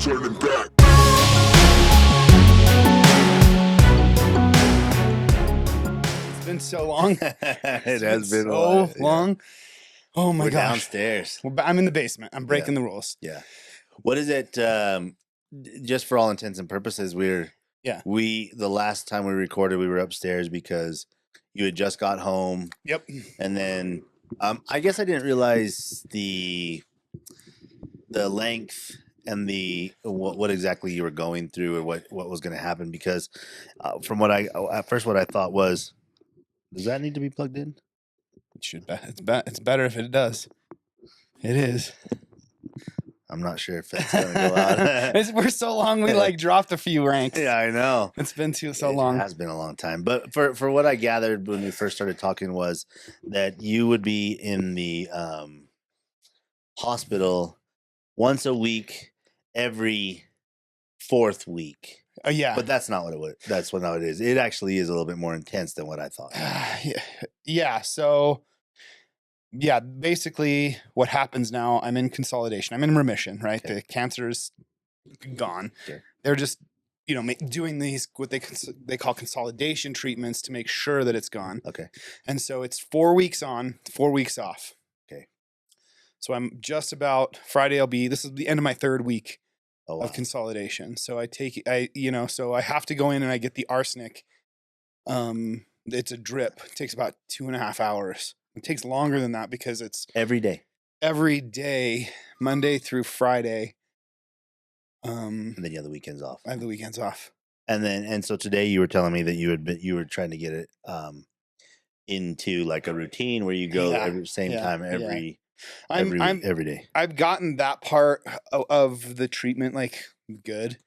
turning back. It's been so long. It has been a so while, yeah. long. Oh my We're gosh. downstairs. I'm in the basement. I'm breaking the rules. Yeah. What is it? Just for all intents and purposes, the last time we recorded, we were upstairs because you had just got home. Yep. And then I guess I didn't realize the length and what exactly you were going through or what was going to happen, because from what I thought was, does that need to be plugged in? It should be. It's better if it does. It is. I'm not sure if that's going to go out. We're so long. We dropped a few ranks. Yeah, I know. It's been so long. It has been a long time. But for what I gathered when we first started talking was that you would be in the hospital once a week, every fourth week. Yeah. But that's not what that's what it is. It actually is a little bit more intense than what I thought. Yeah. So, yeah, basically what happens now, I'm in consolidation. I'm in remission, right? Okay. The cancer's gone. Okay. They're just, doing these, what they call consolidation treatments to make sure that it's gone. Okay. And so it's 4 weeks on, 4 weeks off. Okay. So I'm just about Friday. This is the end of my third week Oh, wow. of consolidation. So so I have to go in and I get the arsenic. It's a drip. It takes about 2.5 hours. It takes longer than that because it's every day, Monday through Friday. And then you have the weekends off. I have the weekends off. And so today you were telling me that you were trying to get it into like a routine where you go every same time every day. I've gotten that part of the treatment good.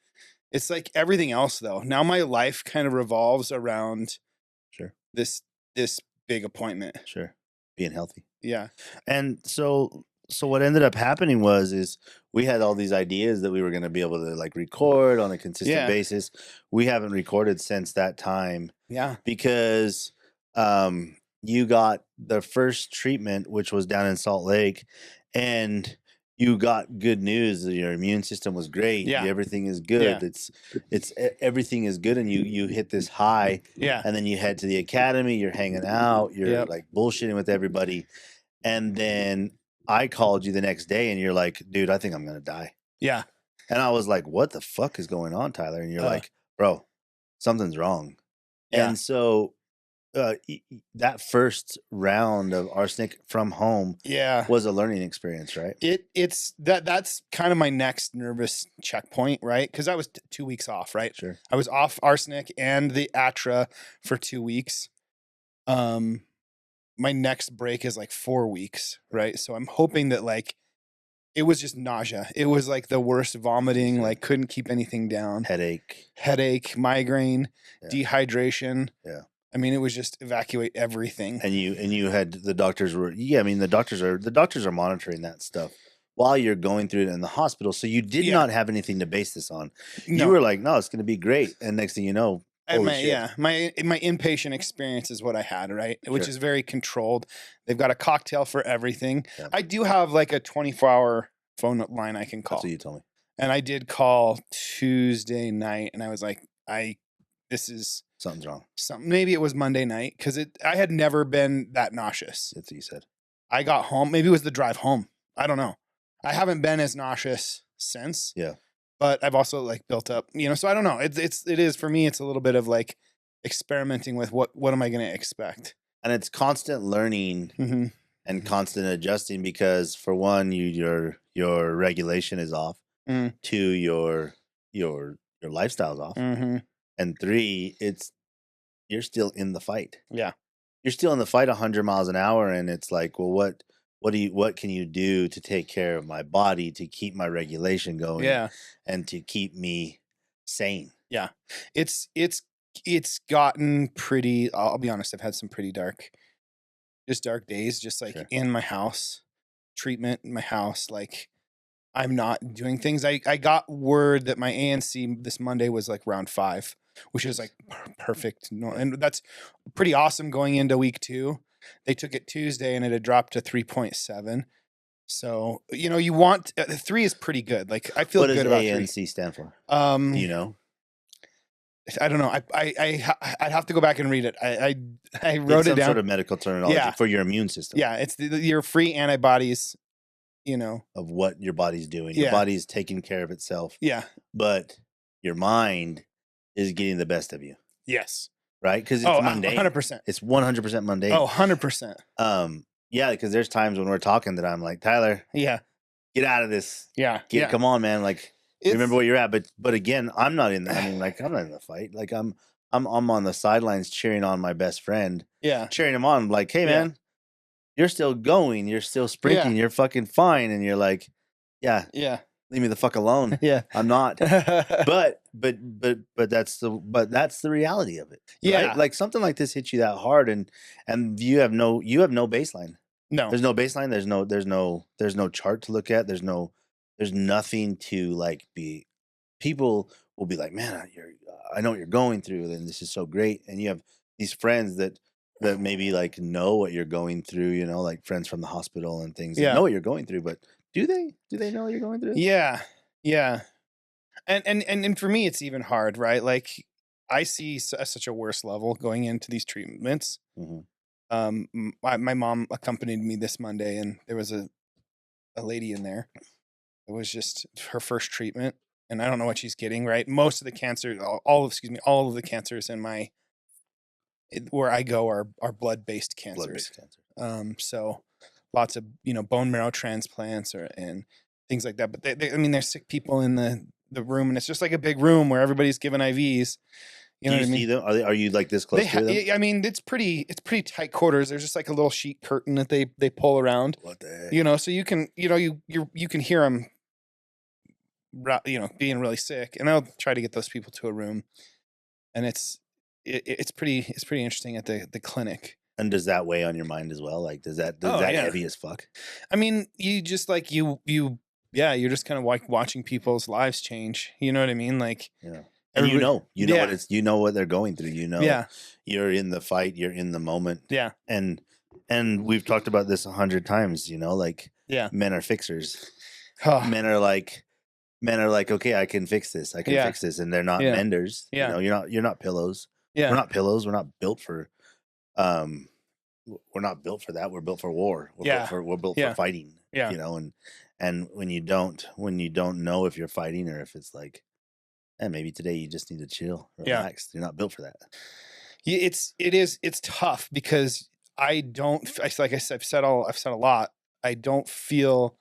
It's like everything else though. Now my life kind of revolves around this big appointment. Sure. Being healthy. Yeah. And so what ended up happening is we had all these ideas that we were going to be able to record on a consistent basis. We haven't recorded since that time. Yeah. Because you got the first treatment, which was down in Salt Lake, and you got good news that your immune system was great. Yeah. Everything is good. Yeah. Everything is good. And you hit this high. Yeah. And then you head to the academy, you're hanging out, you're bullshitting with everybody. And then I called you the next day and you're like, dude, I think I'm going to die. Yeah. And I was like, what the fuck is going on, Tyler? And you're like, bro, something's wrong. Yeah. And so that first round of arsenic from home was a learning experience, right? That's kind of my next nervous checkpoint, right? Because I was 2 weeks off, right? Sure. I was off arsenic and the Atra for 2 weeks. My next break is 4 weeks, right? So I'm hoping that it was just nausea. It was the worst vomiting, couldn't keep anything down. Headache, migraine, dehydration. Yeah. I mean, it was just evacuate everything. And you had the doctors the doctors are monitoring that stuff while you're going through it in the hospital. So you did not have anything to base this on. No. You were like, no, it's going to be great. And next thing you know, my inpatient experience is what I had, right? Which is very controlled. They've got a cocktail for everything. Yeah. I do have a 24-hour phone line I can call. That's what you told me. And I did call Tuesday night, and I was like, this is something's wrong. Maybe it was Monday night because I had never been that nauseous. That's what you said. I got home. Maybe it was the drive home. I don't know. I haven't been as nauseous since. Yeah. But I've also built up, so I don't know. It is for me. It's a little bit of experimenting with what am I going to expect, and it's constant learning and constant adjusting because for one, your regulation is off. Mm. 2, your lifestyle's off, and 3, you're still in the fight. Yeah, you're still in the fight 100 miles an hour, and it's like, well, what can you do to take care of my body, to keep my regulation going, and to keep me sane? Yeah, it's gotten pretty. I'll be honest. I've had some pretty dark days, just in my house, treatment in my house. I'm not doing things. I got word that my ANC this Monday was round 5, which is perfect, and that's pretty awesome going into week 2. They took it Tuesday and it had dropped to 3.7. So, you want 3 is pretty good. Like I feel What does good about 3. ANC stand for? Do you know? I don't know. I'd have to go back and read it. I wrote It's it some down. sort of medical terminology for your immune system. Yeah, it's your free antibodies, of what your body's doing. Yeah. Your body's taking care of itself. Yeah. But your mind is getting the best of you. Yes. Right? Because it's mundane. 100%. It's 100% mundane. 100%. Yeah, because there's times when we're talking that I'm like, Tyler, Yeah, get out of this. Yeah. Come on, man. Like, remember where you're at. But again, I'm not in the. I mean, like, I'm not in the fight. Like, I'm on the sidelines cheering on my best friend. Yeah, cheering him on. Like, hey, man, you're still going. You're still sprinting. You're fucking fine. And you're like, yeah. Leave me the fuck alone. Yeah, I'm not. but that's the reality of it. Yeah, right? Like something like this hits you that hard, and you have no baseline. No, There's no baseline. There's no chart to look at. There's nothing to like be. People will be like, man, I know what you're going through, and this is so great. And you have these friends that maybe like know what you're going through. Like friends from the hospital and things. That know what you're going through, but do they know what you're going through? Yeah. And for me, it's even hard, right? Like I see such a worse level going into these treatments. Mm-hmm. My mom accompanied me this Monday, and there was a lady in there. It was just her first treatment, and I don't know what she's getting. Right, most of the cancer, all of the cancers in where I go are blood-based cancers. So lots of bone marrow transplants and things like that. But there's sick people in the room, and it's just like a big room where everybody's given IVs. Do you see them? Are you like this close to them? I mean, it's pretty tight quarters. There's just like a little sheet curtain that they pull around. What the heck? So you can you can hear them, being really sick, and I'll try to get those people to a room, and it's pretty interesting at the clinic. And does that weigh on your mind as well? Like, does that heavy as fuck? I mean, you just like you're just kind of like watching people's lives change. You know what I mean? Like, and you know what they're going through. You're in the fight. You're in the moment. Yeah. And we've talked about this 100 times. Like, men are fixers. Men are like, okay, I can fix this. I can fix this, and they're not menders. Yeah. You're not pillows. Yeah. We're not pillows. We're not built for. We're not built for that. We're built for war. We're built for fighting. Yeah. And when you don't know if you're fighting or if it's like, maybe today you just need to chill, relax. You're not built for that. It's tough because like I said, I've said a lot. I don't feel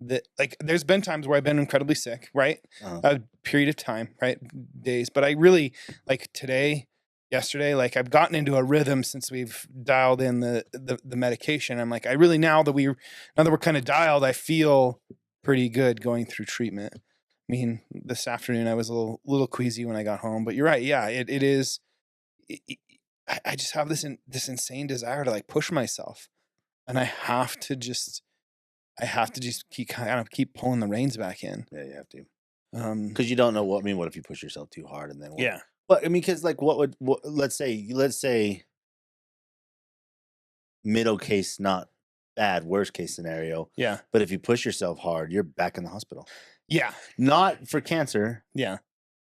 that, like, there's been times where I've been incredibly sick, right? A period of time, right? Days. But I really, like today, yesterday, like I've gotten into a rhythm since we've dialed in the medication. I'm like, now that we're kind of dialed, I feel pretty good going through treatment. I mean, this afternoon I was a little queasy when I got home, but you're right. Yeah, it is. I just have this insane desire to like push myself, and I have to just keep pulling the reins back in. Yeah, you have to. Because you don't know what if you push yourself too hard and then what? Yeah. But I mean, because like, let's say middle case, not bad, worst case scenario. Yeah. But if you push yourself hard, you're back in the hospital. Yeah. Not for cancer. Yeah.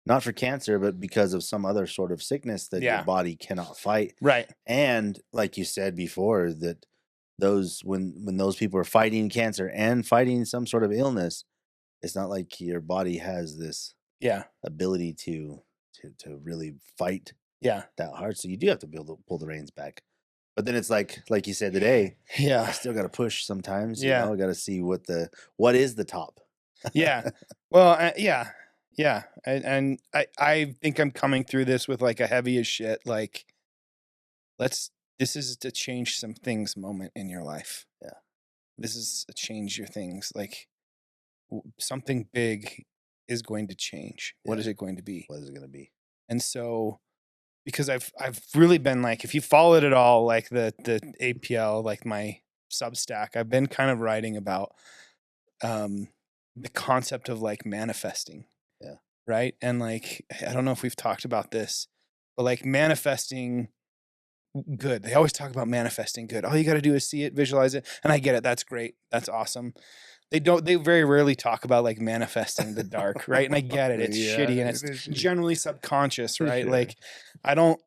Not for cancer, but because of some other sort of sickness that your body cannot fight. Right. And like you said before, that when those people are fighting cancer and fighting some sort of illness, it's not like your body has this ability to really fight that hard. So you do have to pull the reins back. But then it's like you said today, I still got to push sometimes. I got to see what is the top. Yeah. Well, yeah. And I think I'm coming through this with like a heavy as shit. Like, this is to change some things moment in your life. Yeah. This is a change your things. Like, something big is going to change. What is it going to be? What is it going to be? And so, because I've really been like, if you followed it all, like the APL, like my Substack, I've been kind of writing about the concept of like manifesting. Yeah. Right. And like, I don't know if we've talked about this, but like manifesting good. They always talk about manifesting good. All you got to do is see it, visualize it. And I get it. That's great. That's awesome. They very rarely talk about like manifesting the dark, right? And I get it. It's shitty and it's generally subconscious, right? Sure. Like I don't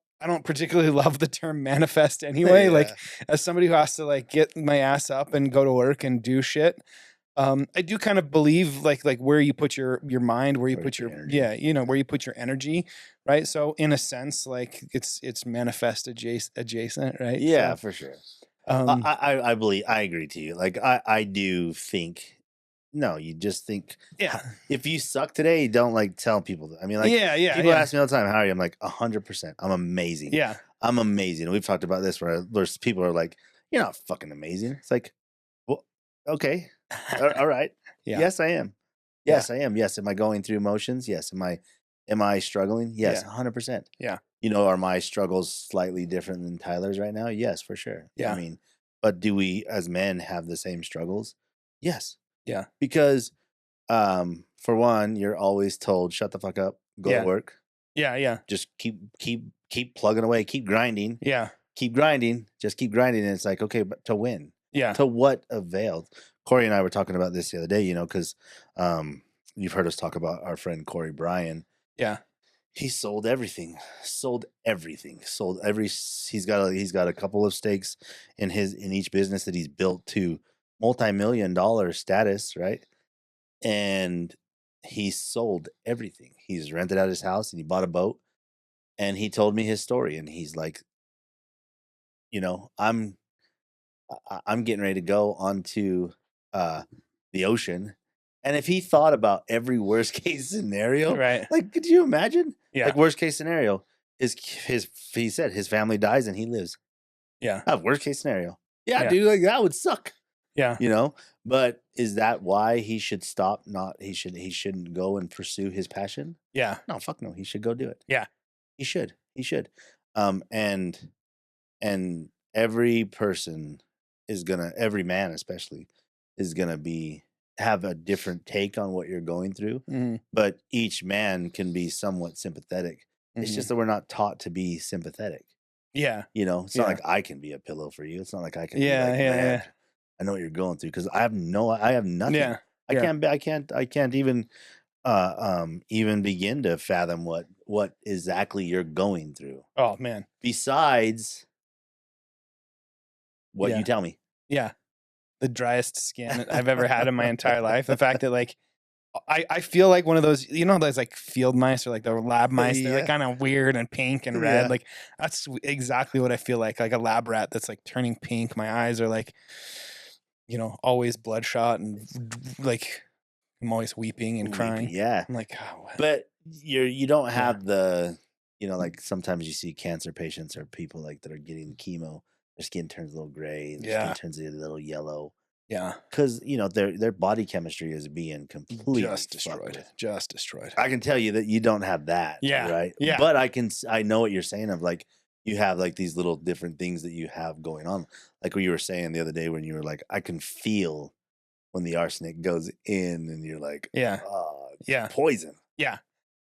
particularly love the term manifest anyway. Like as somebody who has to like get my ass up and go to work and do shit, I do kind of believe like where you put your mind, where you put your energy. Where you put your energy, right? So in a sense, like it's manifest adjacent, right? Yeah, so, for sure. I believe I agree to you. Like I do think. No, you just think. Yeah. If you suck today, don't like tell people. I mean, like, people ask me all the time, "How are you?" I'm like, 100%. I'm amazing. Yeah, I'm amazing. We've talked about this where there's people are like, "You're not fucking amazing." It's like, well, okay, all right. Yeah. Yes, I am. Yes, I am. Yes, am I going through emotions? Yes. Am I struggling? Yes, 100%. Yeah. Are my struggles slightly different than Tyler's right now? Yes, for sure. Yeah. I mean, but do we as men have the same struggles? Yes. Yeah. Because for one, you're always told, shut the fuck up, go to work. Yeah, yeah. Just keep plugging away, keep grinding. Yeah. Keep grinding, just keep grinding. And it's like, okay, but to win. Yeah. To what avail? Corey and I were talking about this the other day, because you've heard us talk about our friend Corey Bryan. Yeah. He sold everything. He's got a couple of stakes in each business that he's built to multi-million-dollar status, right? And he sold everything. He's rented out his house and he bought a boat. And he told me his story. And he's like, I'm getting ready to go onto the ocean. And if he thought about every worst case scenario, right? Like, could you imagine? Yeah. Like worst case scenario is he said his family dies and he lives. Yeah. Worst case scenario. Yeah, dude, like that would suck. Yeah. But is that why he should stop? He shouldn't go and pursue his passion? Yeah. No, fuck no. He should go do it. Yeah. He should. And every person every man especially is gonna have a different take on what you're going through. Mm-hmm. But each man can be somewhat sympathetic. Mm-hmm. It's just that we're not taught to be sympathetic. Yeah. It's not like I can be a pillow for you. It's not like I can yeah. I know what you're going through because I have nothing. Yeah. I can't even even begin to fathom what exactly you're going through. Oh man. Besides what you tell me. Yeah. The driest skin I've ever had in my entire life. The fact that like I feel like one of those, those like field mice or like the lab mice. They're like kind of weird and pink and red. Yeah. Like that's exactly what I feel like a lab rat that's like turning pink. My eyes are like, always bloodshot and like I'm always weeping and crying. Yeah. I'm like, oh, wow. But you don't have the, like sometimes you see cancer patients or people like that are getting chemo. Their skin turns a little gray. Their skin turns a little yellow. Yeah. Because, their body chemistry is being completely destroyed. I can tell you that you don't have that. Yeah. Right. Yeah. But I know what you're saying of like, you have like these little different things that you have going on. Like what you were saying the other day when you were like, I can feel when the arsenic goes in and you're like, oh, it's poison. Yeah.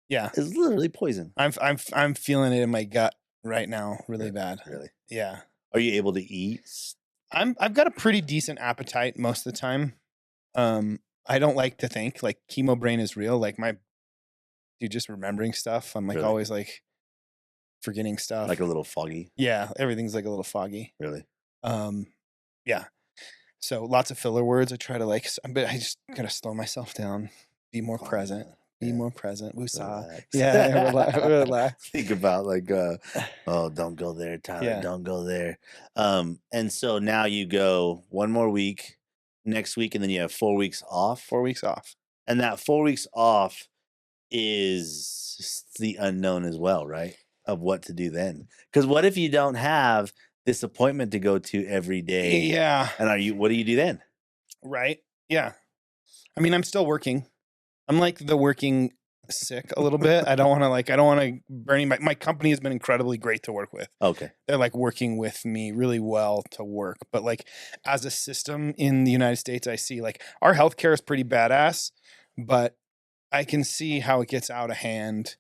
Yeah. It's literally poison. I'm feeling it in my gut right now. Really bad. Really? Yeah. Are you able to eat? I've got a pretty decent appetite most of the time. I don't like to think like chemo brain is real. Like just remembering stuff. I'm like always like forgetting stuff. Like a little foggy. Yeah. Everything's like a little foggy. Really? Yeah. So lots of filler words. I try to but I just gotta slow myself down, be more present. Be more present. Woosah. Yeah, relax. Think about like, don't go there, Tyler. Yeah. Don't go there. And so now you go one more week next week, and then you have 4 weeks off. 4 weeks off. And that 4 weeks off is the unknown as well, right? Of what to do then. Because what if you don't have this appointment to go to every day? Yeah. And what do you do then? Right. Yeah. I mean, I'm still working. I'm like the working sick a little bit. I don't want to burn my company has been incredibly great to work with. Okay. They're like working with me really well to work. But like as a system in the United States, I see like our healthcare is pretty badass, but I can see how it gets out of hand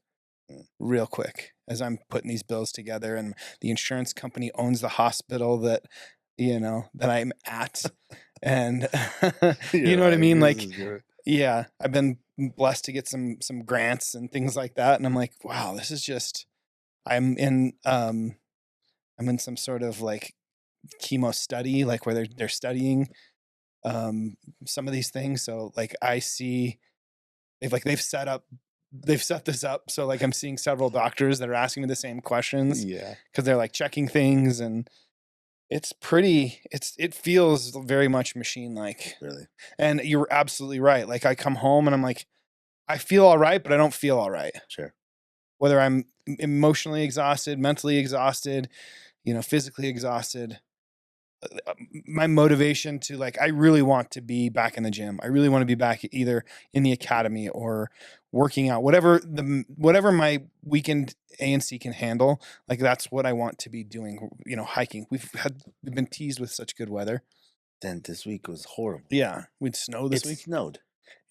real quick as I'm putting these bills together, and the insurance company owns the hospital that, that I'm at. And you know what I mean? Like, yeah, I've been blessed to get some grants and things like that. And I'm like, wow, this is just, I'm in some sort of like chemo study, like where they're studying some of these things. So like I see they've set this up. So like I'm seeing several doctors that are asking me the same questions. Yeah. Cause they're like checking things, and it feels very much machine like. Really? And you're absolutely right. Like I come home and I'm like, I feel all right, but I don't feel all right. Sure. Whether I'm emotionally exhausted, mentally exhausted, physically exhausted, my motivation to like, I really want to be back in the gym. I really want to be back either in the academy or working out, whatever my weekend ANC can handle. Like that's what I want to be doing, hiking. We've been teased with such good weather. Then this week was horrible. Yeah. We'd snow this week. It snowed.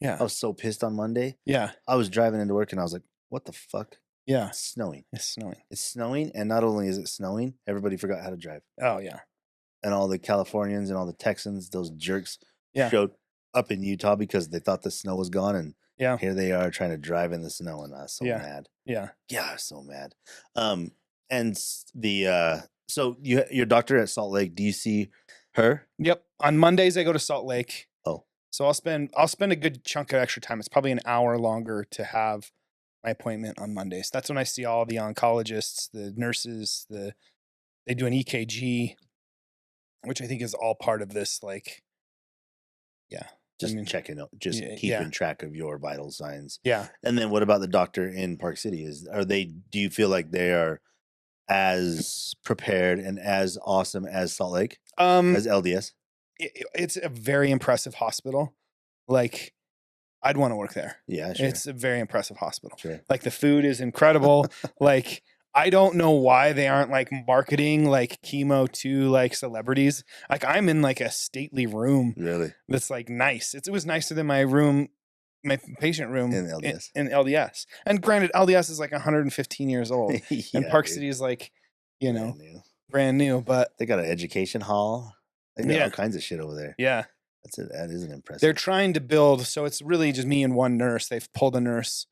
Yeah. I was so pissed on Monday. Yeah. I was driving into work and I was like, what the fuck? Yeah. It's snowing. It's snowing. It's snowing. And not only is it snowing, everybody forgot how to drive. Oh, yeah. And all the Californians and all the Texans, those jerks, showed up in Utah because they thought the snow was gone. And yeah, here they are trying to drive in the snow. And I was so mad. Yeah. Yeah, I was so mad. And so your doctor at Salt Lake, do you see her? Yep. On Mondays, I go to Salt Lake. Oh. So I'll spend a good chunk of extra time. It's probably an hour longer to have my appointment on Mondays. That's when I see all the oncologists, the nurses, they do an EKG, which I think is all part of this. Like, yeah, just checking, keeping track of your vital signs. Yeah. And then what about the doctor in Park City? Do you feel like they are as prepared and as awesome as Salt Lake, as LDS? It's a very impressive hospital. Like, I'd want to work there. Yeah, sure. It's a very impressive hospital. Sure. Like the food is incredible. Like, I don't know why they aren't like marketing like chemo to like celebrities. Like I'm in like a stately room. Really? That's like nice. It was nicer than my room, my patient room in LDS. In LDS. And granted, LDS is like 115 years old. And Park City is like, brand new. But they got an education hall. They got all kinds of shit over there. Yeah. That isn't impressive. They're trying to build, so it's really just me and one nurse. They've pulled a nurse,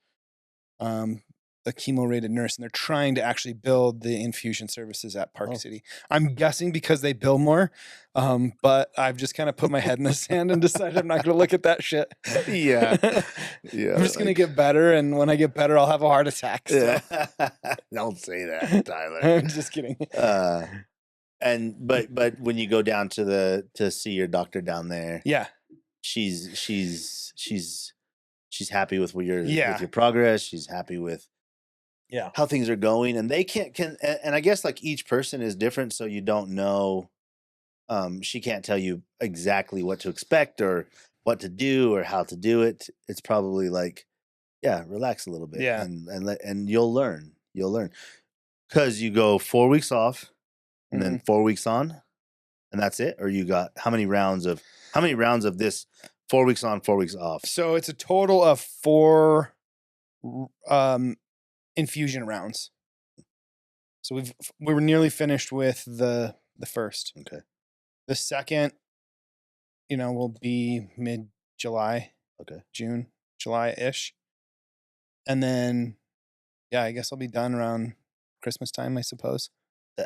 the chemo rated nurse, and they're trying to actually build the infusion services at Park City. I'm guessing because they bill more, but I've just kind of put my head in the sand and decided I'm not going to look at that shit. Yeah. I'm just going to get better, and when I get better, I'll have a heart attack. So. Don't say that, Tyler. I'm just kidding. But when you go down to see your doctor down there, yeah, she's happy with with your progress. She's happy with how things are going, and they and I guess like each person is different, so you don't know. She can't tell you exactly what to expect or what to do or how to do it. It's probably like, relax a little bit, and you'll learn because you go 4 weeks off. And then 4 weeks on, and that's it? Or you got how many rounds of this 4 weeks on, 4 weeks off? So it's a total of 4 infusion rounds. So we were nearly finished with the first. Okay. The second, will be mid-July. Okay. June, July-ish. And then, I guess I'll be done around Christmas time, I suppose.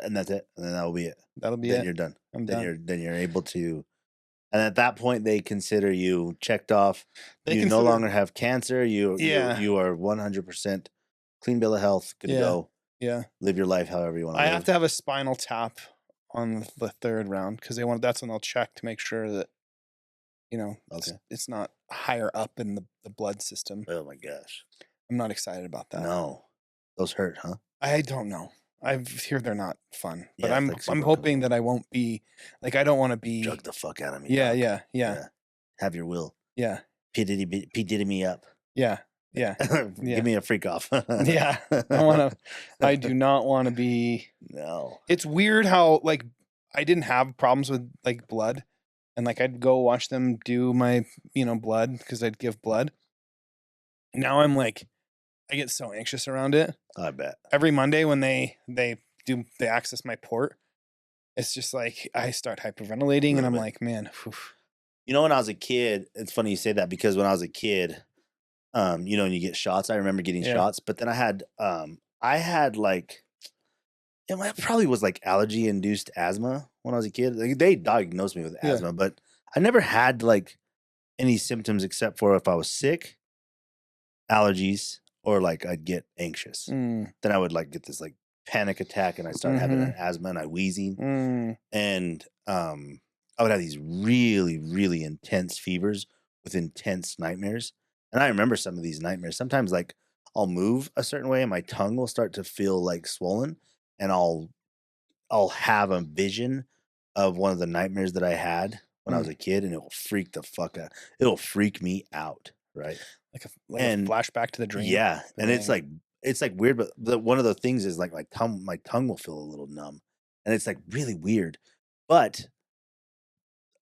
And that's it. And then that will be it. That'll be then it. You're done. I'm done. done. You're able to. And at that point, they consider you checked off. You no longer have cancer. You are 100% clean bill of health. Good to go. Yeah. Live your life however you want to live. I have to have a spinal tap on the third round because that's when they'll check to make sure that, it's not higher up in the blood system. Oh my gosh. I'm not excited about that. No. Those hurt, huh? I don't know. I've heard they're not fun, but I'm hoping that I won't be like, I don't want to be drug the fuck out of me. Yeah. Have your will. Yeah. P Diddy me up. Yeah. Give me a freak off. Yeah. I do not want to be. No. It's weird how like I didn't have problems with like blood, and like I'd go watch them do my blood because I'd give blood. Now I'm like, I get so anxious around it. I bet. Every Monday when they access my port, it's just like I start hyperventilating and I'm like, man. Whew. You know, when I was a kid, it's funny you say that because when I was a kid, you know, when you get shots, I remember getting shots, but then I had like, it probably was like allergy induced asthma when I was a kid. Like, they diagnosed me with asthma, but I never had like any symptoms except for if I was sick, allergies, or like I'd get anxious. Then I would like get this like panic attack and I start having an asthma and I wheezing. And I would have these really, really intense fevers with intense nightmares. And I remember some of these nightmares. Sometimes like I'll move a certain way and my tongue will start to feel like swollen, and I'll have a vision of one of the nightmares that I had when I was a kid, and it will freak the fuck out. It'll freak me out, right? Like a flashback to the dream. Yeah, and it's like weird, but one of the things is like my tongue will feel a little numb, and it's like really weird. But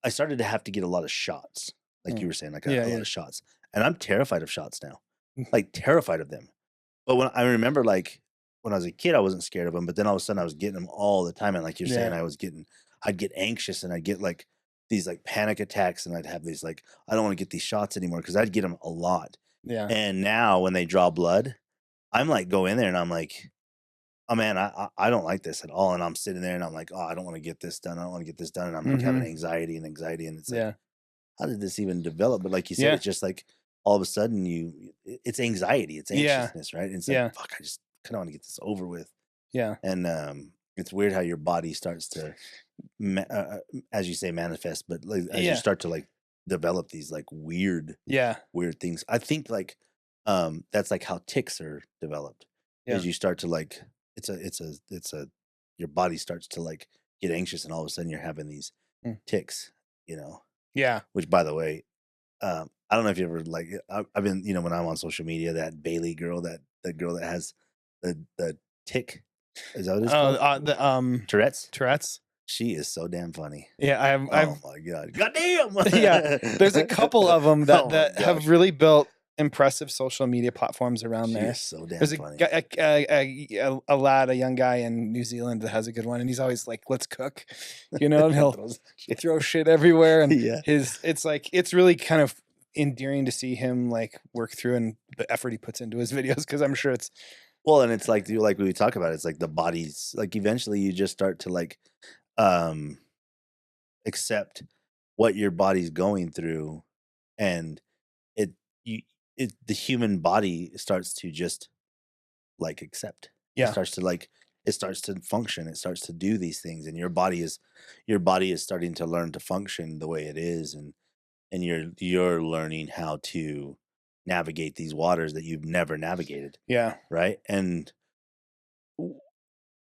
I started to have to get a lot of shots, like you were saying, like a lot of shots, and I'm terrified of shots now, like terrified of them. But when I remember, like when I was a kid, I wasn't scared of them, but then all of a sudden I was getting them all the time, and like you're saying, I'd get anxious and I'd get like these like panic attacks, and I'd have these like, I don't want to get these shots anymore because I'd get them a lot. Yeah. And now when they draw blood, I'm like, go in there and I'm like, oh man, I don't like this at all. And I'm sitting there and I'm like, oh, I don't want to get this done. I don't want to get this done. And I'm like having anxiety. And it's like, how did this even develop? But like you said, it's just like all of a sudden it's anxiety, it's anxiousness, right? And it's like, fuck, I just kind of want to get this over with. Yeah. And it's weird how your body starts to, as you say, manifest, but like, as you start to like develop these like weird things. I think like that's like how tics are developed. As you start to like, it's a your body starts to like get anxious, and all of a sudden you're having these tics, you know. Yeah. Which, by the way, I don't know if you ever like, I've been, you know, when I'm on social media, that Bailey girl, that girl that has the tic, is that what it's called? The Tourette's. She is so damn funny. Yeah, oh my god, goddamn. Yeah, there's a couple of them that have really built impressive social media platforms around there. So damn there's funny. A lad, a young guy in New Zealand that has a good one, and he's always like, "Let's cook," you know, and he'll throw shit everywhere, and it's really kind of endearing to see him like work through and the effort he puts into his videos, because I'm sure it's well, and it's like we talk about, it's like the body's like eventually you just start to like accept what your body's going through, and the human body starts to just like accept. It starts to function. It starts to do these things, and your body is starting to learn to function the way it is, and you're learning how to navigate these waters that you've never navigated. Yeah. Right. And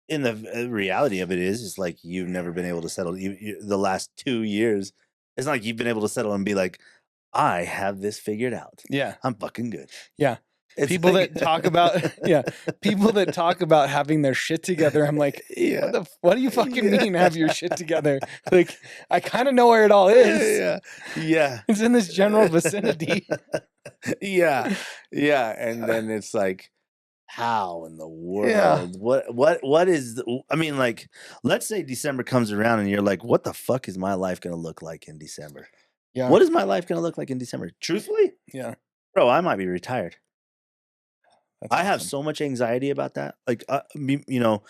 in the reality of it is like you've never been able to settle. The last 2 years, it's not like you've been able to settle and be like, I have this figured out. Yeah. I'm fucking good. Yeah. People that talk about having their shit together. I'm like, what do you fucking mean have your shit together? Like, I kind of know where it all is. Yeah. It's in this general vicinity. Yeah. And then it's like, how in the world? What is I mean, like, let's say December comes around and you're like, what the fuck is my life gonna look like in December? Yeah. What is my life gonna look like in December? Truthfully? Yeah. Bro, I might be retired. That's awesome. Have so much anxiety about that. Like, you know,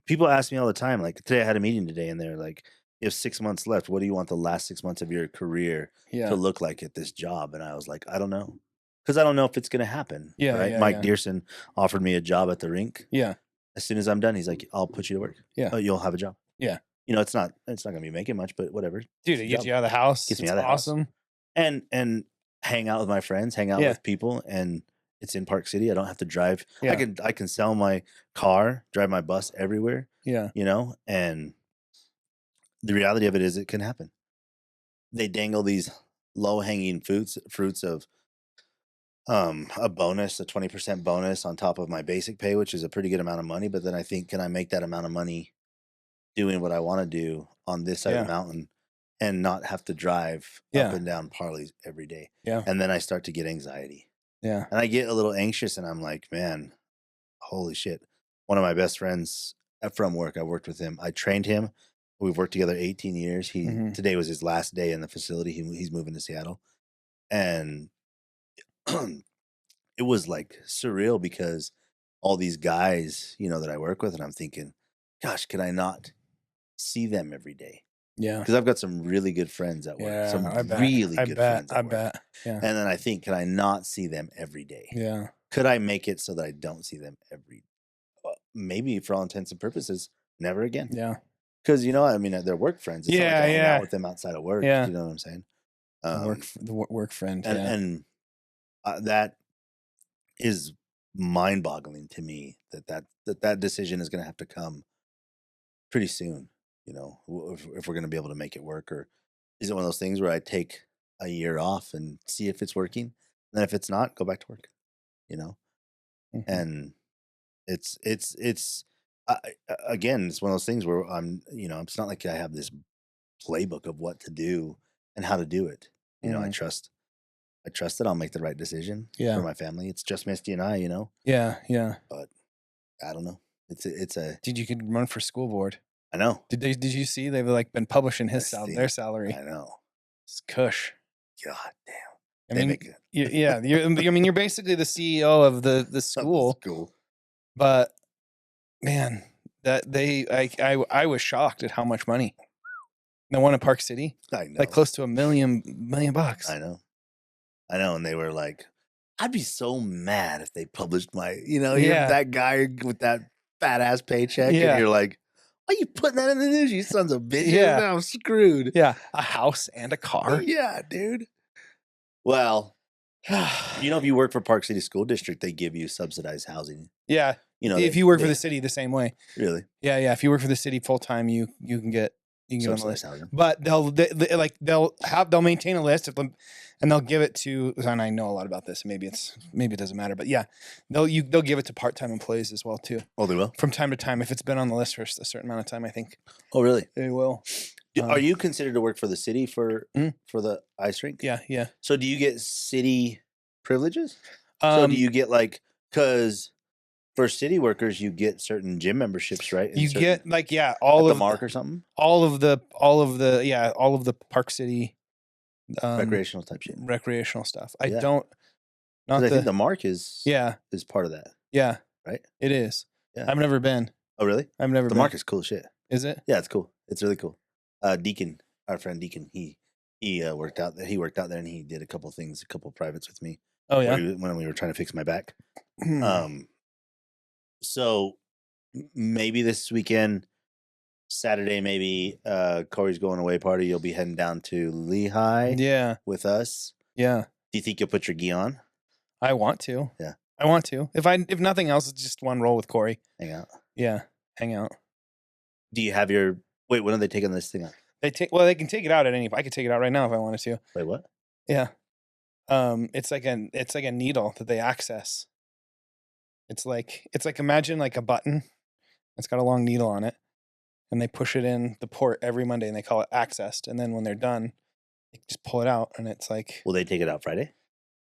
people ask me all the time, like today I had a meeting today and they're like, you have 6 months left. What do you want the last 6 months of your career to look like at this job? And I was like, I don't know. Because I don't know if it's going to happen. Yeah. Right. Yeah, Mike Dearson offered me a job at the rink. Yeah. As soon as I'm done, he's like, I'll put you to work. Yeah. Oh, you'll have a job. Yeah. You know, it's not going to be making much, but whatever. Dude, it gets you out of the house. Gets me out of the house. Awesome. And hang out with my friends, hang out with people, and it's in Park City. I don't have to drive. Yeah. I can sell my car, drive my bus everywhere. Yeah. You know, and the reality of it is it can happen. They dangle these low-hanging fruits of a bonus, a 20% bonus on top of my basic pay, which is a pretty good amount of money. But then I think, can I make that amount of money doing what I want to do on this side of the mountain and not have to drive up and down Parleys every day? Yeah. And then I start to get anxiety. Yeah. And I get a little anxious, and I'm like, man, holy shit. One of my best friends from work, I worked with him. I trained him. We've worked together 18 years. Today was his last day in the facility. He's moving to Seattle. And it was like surreal because all these guys, that I work with, and I'm thinking, gosh, could I not see them every day? Yeah. Because I've got some really good friends at work. Yeah, Some I bet. really I good bet. friends at I work. bet. Yeah. And then I think, can I not see them every day? Yeah. Could I make it so that I don't see them maybe for all intents and purposes, never again? Yeah. Because, they're work friends. It's not like I hang out with them outside of work. Yeah. You know what I'm saying? The work friend. And that is mind-boggling to me that decision is going to have to come pretty soon. If we're going to be able to make it work, or is it one of those things where I take a year off and see if it's working, and then if it's not, go back to work. And it's again, it's one of those things where it's not like I have this playbook of what to do and how to do it. I trust that I'll make the right decision for my family. It's just Misty and I, Yeah. Yeah. But I don't know. It's a. Dude, you could run for school board. I know. Did you see they've like been publishing their salary? I know. It's cush. God damn. I mean, you're basically the CEO of the school. But man, that I was shocked at how much money. The one in Park City, I know, like close to $1 million. I know, and they were like, "I'd be so mad if they published my, that guy with that fat ass paycheck," and you're like, "Why are you putting that in the news, you sons of bitches? Yeah, now I'm screwed." Yeah, a house and a car. Yeah, dude. Well, if you work for Park City School District, they give you subsidized housing. Yeah, if you work for the city, the same way. Really? Yeah. If you work for the city full time, you can get on the list. Housing. But they'll maintain a list and they'll give it to. And I know a lot about this. Maybe it doesn't matter. But yeah, they'll give it to part-time employees as well too. Oh, they will from time to time if it's been on the list for a certain amount of time. I think. Oh, really? They will. Are you considered to work for the city for the ice rink? Yeah. So do you get city privileges? So do you get because for city workers you get certain gym memberships, right? You get all of the mark or something. All of the Park City recreational type shit. Recreational stuff. I don't. I think the mark is part of that. Yeah. Right. It is. Yeah. I've never been. Oh really? I've never been. The mark is cool shit. Is it? Yeah, it's cool. It's really cool. Deacon, our friend Deacon, he worked out there. He worked out there and he did a couple privates with me. Oh yeah. When we were trying to fix my back. So maybe this weekend, Saturday, maybe Corey's going away party. You'll be heading down to Lehigh. Yeah. With us. Yeah. Do you think you'll put your gi on? I want to. Yeah. I want to. If nothing else, it's just one roll with Corey. Hang out. Yeah. Hang out. Do you have your? Wait, when are they taking this thing out? They can take it out at any. I could take it out right now if I wanted to. Wait, what? Yeah. It's like a needle that they access. It's like imagine like a button. It's got a long needle on it, and they push it in the port every Monday, and they call it accessed. And then when they're done, they just pull it out, and it's like. Will they take it out Friday?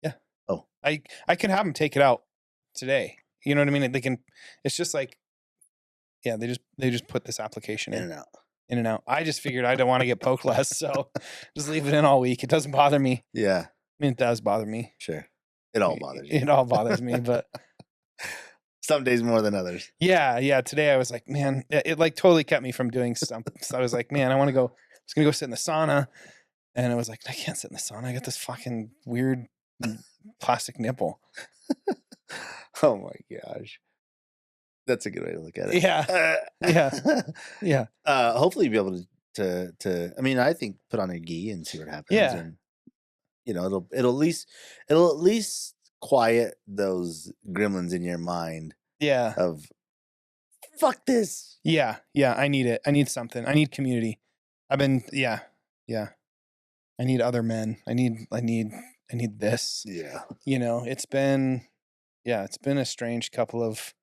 Yeah. Oh. I can have them take it out today. You know what I mean? They can. It's just like. Yeah, they just put this application in and out. I just figured I don't want to get poked less, so just leave it in all week. It doesn't bother me. Yeah, I mean it does bother me. Sure, it all bothers you. It all bothers me, but some days more than others. Yeah. Today I was like, man, it like totally kept me from doing something. So I was like, man, I was gonna go sit in the sauna, and I was like, I can't sit in the sauna. I got this fucking weird plastic nipple. Oh my gosh. That's a good way to look at it. Yeah. Hopefully you'll be able to. I mean, I think put on a gi and see what happens. Yeah. And, it'll at least quiet those gremlins in your mind. Yeah. Of fuck this. Yeah. I need it. I need something. I need community. I need other men. I need this. Yeah. It's been a strange couple of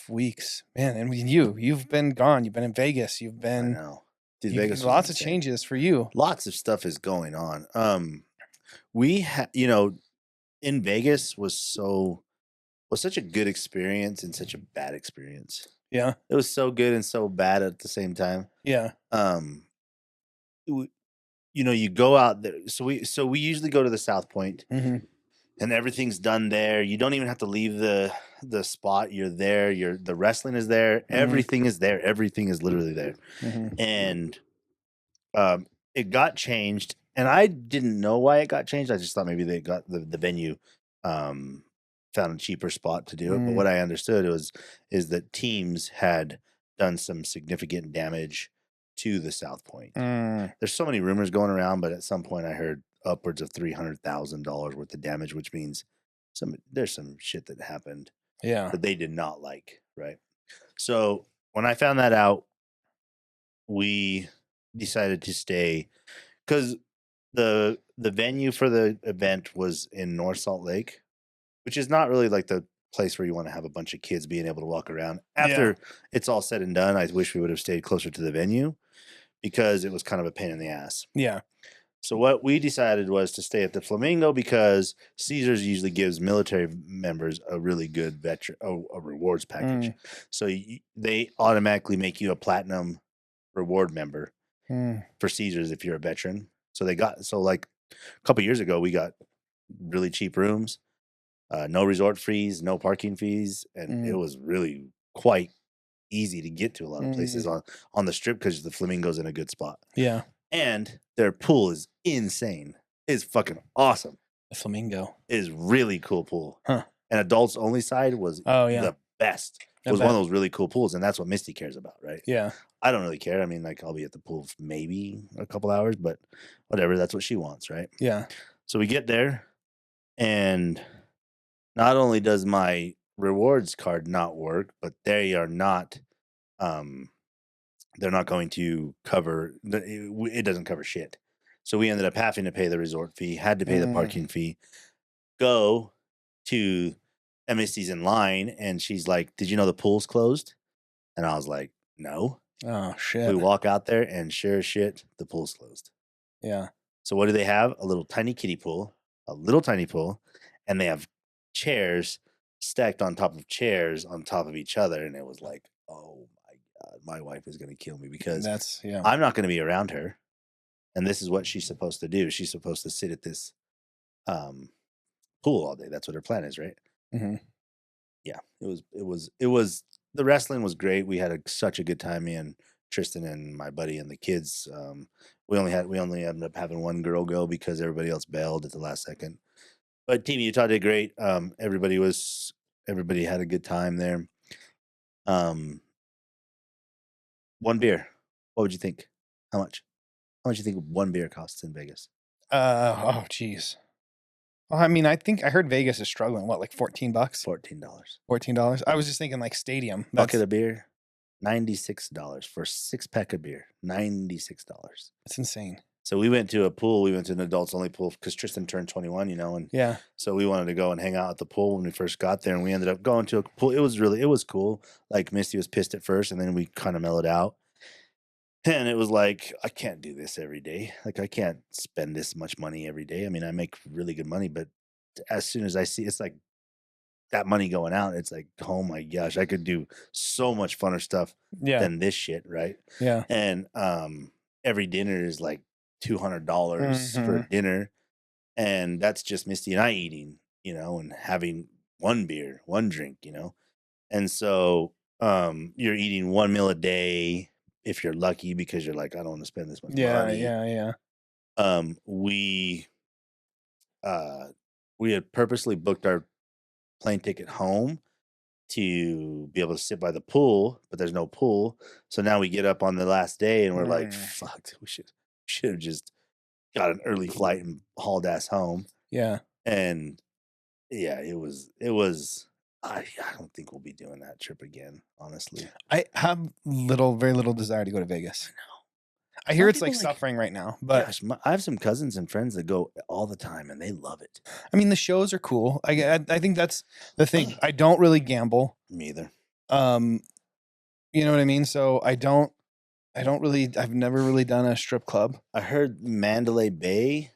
weeks, man. And you've been gone. You've been in Vegas. You've been. I know. Dude, Vegas. Lots of changes for you. Lots of stuff is going on. We have, in Vegas was such a good experience and such a bad experience. Yeah. It was so good and so bad at the same time. Yeah. You go out there. So we usually go to the South Point, and everything's done there. You don't even have to leave the spot. You're there. The wrestling is there. Everything is there. Everything is literally there. And it got changed, and I didn't know why it got changed. I just thought maybe they got the venue found a cheaper spot to do it. But what I understood is that teams had done some significant damage to the South Point. There's so many rumors going around, but at some point I heard upwards of $300,000 worth of damage, which means there's some shit that happened that they did not like, right? So when I found that out, we decided to stay because the venue for the event was in North Salt Lake, which is not really like the place where you want to have a bunch of kids being able to walk around. After it's all said and done, I wish we would have stayed closer to the venue because it was kind of a pain in the ass. Yeah. So what we decided was to stay at the Flamingo because Caesars usually gives military members a really good a rewards package. So they automatically make you a platinum reward member for Caesars if you're a veteran. So like a couple years ago, we got really cheap rooms, no resort fees, no parking fees, and it was really quite easy to get to a lot of places on the strip because the Flamingo's in a good spot. Yeah. And their pool is insane. It's fucking awesome. The Flamingo is really cool pool. Huh. And adults only side was the best. It was one of those really cool pools, and that's what Misty cares about, right? Yeah. I don't really care. I mean, like, I'll be at the pool for maybe a couple hours, but whatever. That's what she wants, right? Yeah. So we get there, and not only does my rewards card not work, but they are not, they're not going to cover, it doesn't cover shit. So we ended up having to pay the resort fee, had to pay the parking fee, go to Misty's in line, and she's like, "Did you know the pool's closed?" And I was like, "No." Oh, shit. We walk out there, and sure as shit, the pool's closed. Yeah. So what do they have? A little tiny kiddie pool, a little tiny pool, and they have chairs stacked on top of chairs on top of each other. And it was like, oh my God, my wife is going to kill me because I'm not going to be around her. And this is what she's supposed to do. She's supposed to sit at this pool all day. That's what her plan is, right? Yeah, it was the wrestling was great. We had such a good time. Me and Tristan and my buddy and the kids. We only ended up having one girl go because everybody else bailed at the last second. But Team Utah did great. Everybody had a good time there. One beer. What would you think? How much? How much do you think one beer costs in Vegas? Oh, geez. Well, I mean, I think I heard Vegas is struggling. What, like $14? $14. $14. I was just thinking like stadium. Bucket of beer, $96 for a 6-pack of beer. $96. That's insane. So we went to a pool. We went to an adults only pool because Tristan turned 21, and so we wanted to go and hang out at the pool when we first got there, and we ended up going to a pool. It was cool. Like, Misty was pissed at first, and then we kind of mellowed out. And it was like, I can't do this every day. Like, I can't spend this much money every day. I mean, I make really good money, but as soon as I see it's like that money going out, it's like, oh my gosh, I could do so much funner stuff than this shit, right? Yeah. And every dinner is like $200 for dinner, and that's just Misty and I eating, and having one beer, one drink, and so you're eating one meal a day if you're lucky because you're like, I don't want to spend this much money. We had purposely booked our plane ticket home to be able to sit by the pool, but there's no pool. So now we get up on the last day and we're like, fuck, we should have just got an early flight and hauled ass home. Yeah. And yeah, it was I don't think we'll be doing that trip again, honestly. I have very little desire to go to Vegas. I hear it's like suffering right now, but gosh, I have some cousins and friends that go all the time and they love it. I mean, the shows are cool. I think that's the thing. I don't really gamble. Me either. You know what I mean? So I've never really done a strip club. I heard Mandalay Bay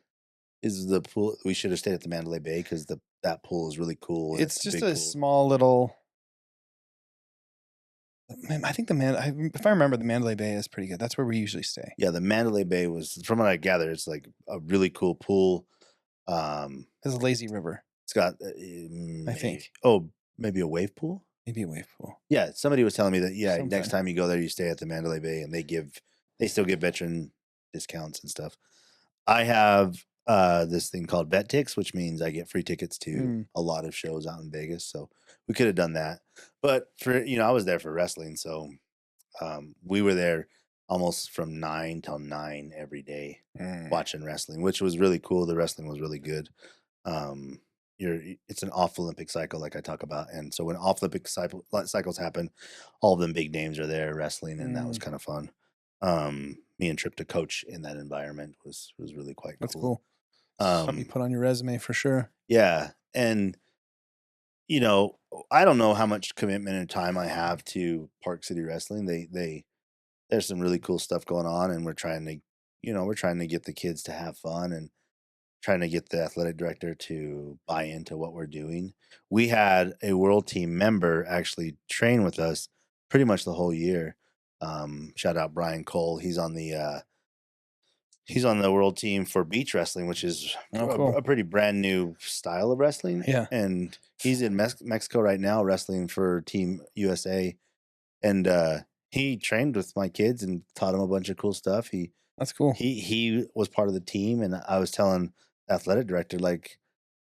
is the pool. We should have stayed at the Mandalay Bay because the that pool is really cool. It's just big a pool. small little. I think if I remember, the Mandalay Bay is pretty good. That's where we usually stay. Yeah, the Mandalay Bay was, from what I gather, it's like a really cool pool. It's a lazy river. It's got, I think. Maybe a wave pool. Maybe a wave pool. Yeah, somebody was telling me that. Yeah, Something. Next time you go there, you stay at the Mandalay Bay, and they still give veteran discounts and stuff. I have this thing called Vet Tix, which means I get free tickets to a lot of shows out in Vegas. So we could have done that, but I was there for wrestling, so we were there almost from 9 till 9 every day watching wrestling, which was really cool. The wrestling was really good. It's an off Olympic cycle, like I talk about, and so when off Olympic cycles happen, all of them big names are there wrestling, and that was kind of fun. Me and Trip to coach in that environment was really quite cool. That's cool. Something you put on your resume for sure. Yeah, and I don't know how much commitment and time I have to Park City Wrestling. There's some really cool stuff going on, and we're trying to get the kids to have fun and trying to get the athletic director to buy into what we're doing. We had a world team member actually train with us pretty much the whole year. Shout out Brian Cole. He's on the world team for beach wrestling, which is a pretty brand new style of wrestling. Yeah. And he's in Mexico right now wrestling for Team USA. And he trained with my kids and taught them a bunch of cool stuff. That's cool. He was part of the team, and I was telling the athletic director, like,